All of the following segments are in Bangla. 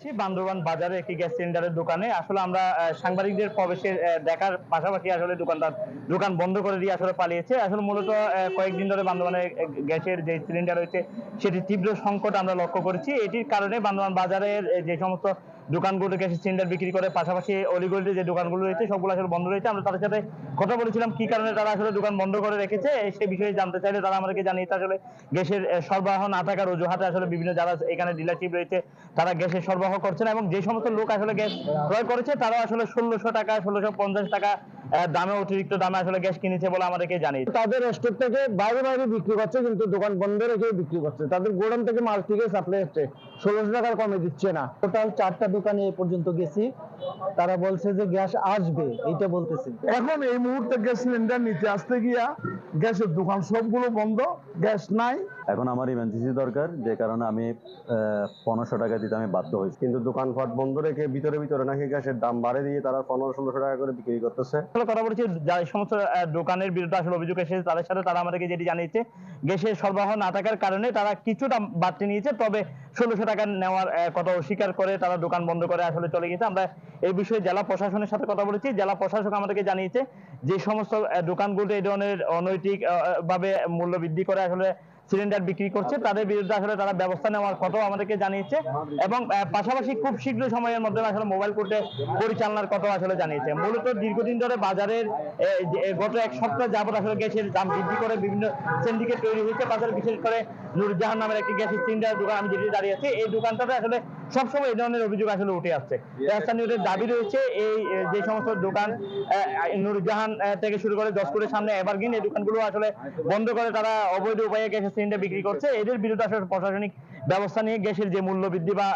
রয়েছি বান্দরবান বাজারে একটি গ্যাস সিলিন্ডারের দোকানে। আসলে আমরা সাংবাদিকদের প্রবেশের দেখার পাশাপাশি আসলে দোকান বন্ধ করে দিয়ে আসলে পালিয়েছে। আসলে মূলত কয়েকদিন ধরে বান্দরবানে গ্যাসের যে সিলিন্ডার রয়েছে সেটি তীব্র সংকট আমরা লক্ষ্য করেছি। এটির কারণে বান্দরবান বাজারের যে সমস্ত দোকানগুলো গ্যাসের সিলিন্ডার বিক্রি করে, পাশাপাশি অলিগলিতে যে দোকানগুলো রয়েছে সবগুলো আসলে বন্ধ রয়েছে। আমরা তাদের সাথে কথা বলেছিলাম কি কারণে তারা আসলে দোকান বন্ধ করে রেখেছে সেই বিষয়ে জানতে চাইলে তারা আমাদেরকে জানিয়েছে আসলে গ্যাসের সরবরাহ না থাকার অজুহাতে আসলে বিভিন্ন যারা এখানে ডিলারশিপ রয়েছে তারা গ্যাসের সরবরাহ করছে না, এবং যে সমস্ত লোক আসলে গ্যাস ক্রয় করেছে তারা আসলে ১৬০০ টাকা ১৬৫০ টাকা দামে, অতিরিক্ত দামে আসলে গ্যাস কিনেছে বলে আমাদেরকে জানিয়েছে। তাদের স্টোর থেকে বাইরে বাইরে বিক্রি করছে, কিন্তু দোকান বন্ধ রেখে বিক্রি করছে। তাদের গোডাউন থেকে মাল থেকে সাপ্লাই হচ্ছে, ১৬০০ টাকার কমে দিচ্ছে না। টোটাল 4টা দোকানে এ পর্যন্ত গেছি, তারা বলছে যে গ্যাস আসবে, এইটা বলতেছে। এখন এই মুহূর্তে গ্যাস সিলিন্ডার নিতে আসতে গিয়া গ্যাসের দোকান সবগুলো বন্ধ, গ্যাস নাই। এখন আমার ইমার্জেন্সি দরকার, যে কারণে আমি ১৫০০ টাকা দিতে আমি বাধ্য হয়েছি। কিন্তু দোকানপাট বন্ধ রেখে ভিতরে ভিতরে নাকি গ্যাসের দাম বাড়ে দিয়ে তারা ১৫০০-১৬০০ টাকা করে বিক্রি করতেছে। কথা বলেছি যারা সমস্ত দোকানের বিরুদ্ধে আসলে অভিযোগ এসেছে তাদের সাথে, তারা আমাদেরকে যেটি জানিয়েছে গ্যাসের সরবরাহ না থাকার কারণে তারা কিছুটা বাড়তি নিয়েছে, তবে ১৬০০ টাকা নেওয়ার কথা অস্বীকার করে তারা দোকান বন্ধ করে আসলে চলে গেছে। আমরা এই বিষয়ে জেলা প্রশাসনের সাথে কথা বলেছি। জেলা প্রশাসক আমাদেরকে জানিয়েছে যে সমস্ত দোকানগুলো এই ধরনের অনৈতিক ভাবে মূল্য বৃদ্ধি করে আসলে সিলিন্ডার বিক্রি করছে তাদের বিরুদ্ধে আসলে তারা ব্যবস্থা নেওয়ার কথাও আমাদেরকে জানিয়েছে, এবং পাশাপাশি খুব শীঘ্র সময়ের মধ্যে আসলে মোবাইল কোর্টে পরিচালনার কথাও আসলে জানিয়েছে। মূলত দীর্ঘদিন ধরে বাজারের গত এক সপ্তাহ যাবত আসলে গ্যাসের দাম বৃদ্ধি করে বিভিন্ন সিন্ডিকেট তৈরি হয়েছে বাজারে। বিশেষ করে নুরজাহান নামের একটি গ্যাসের সিলিন্ডার দোকান আমি যেটি দাঁড়িয়ে আছি, এই দোকানটাতে আসলে সবসময় এই ধরনের অভিযোগ আসলে উঠে আসছে। স্থানীয়দের দাবি রয়েছে এই যে সমস্ত দোকান নুরজাহান থেকে শুরু করে ১০ কোটির সামনে এভারগ্রিন, এই দোকানগুলো আসলে বন্ধ করে তারা অবৈধ উপায়ে গ্যাসের সিলিন্ডার বিক্রি করছে। এদের বিরুদ্ধে আসলে প্রশাসনিক ব্যবস্থা নিয়ে গ্যাসের যে মূল্য বৃদ্ধি বা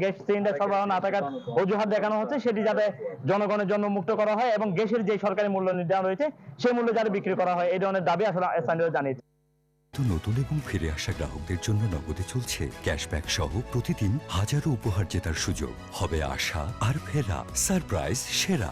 গ্যাস সিলিন্ডার সরবরাহ না থাকার অজুহাত দেখানো হচ্ছে সেটি যাতে জনগণের জন্য মুক্ত করা হয়, এবং গ্যাসের যে সরকারি মূল্য নির্ধারণ রয়েছে সেই মূল্য যাতে বিক্রি করা হয়, এই ধরনের দাবি আসলে স্থানীয়রা জানিয়েছে। নতুন এবং ফিরে আসা গ্রাহকদের জন্য নগদে চলছে ক্যাশব্যাক সহ প্রতিদিন হাজারো উপহার জেতার সুযোগ। হবে আশা আর ফেরা, সারপ্রাইজ সেরা।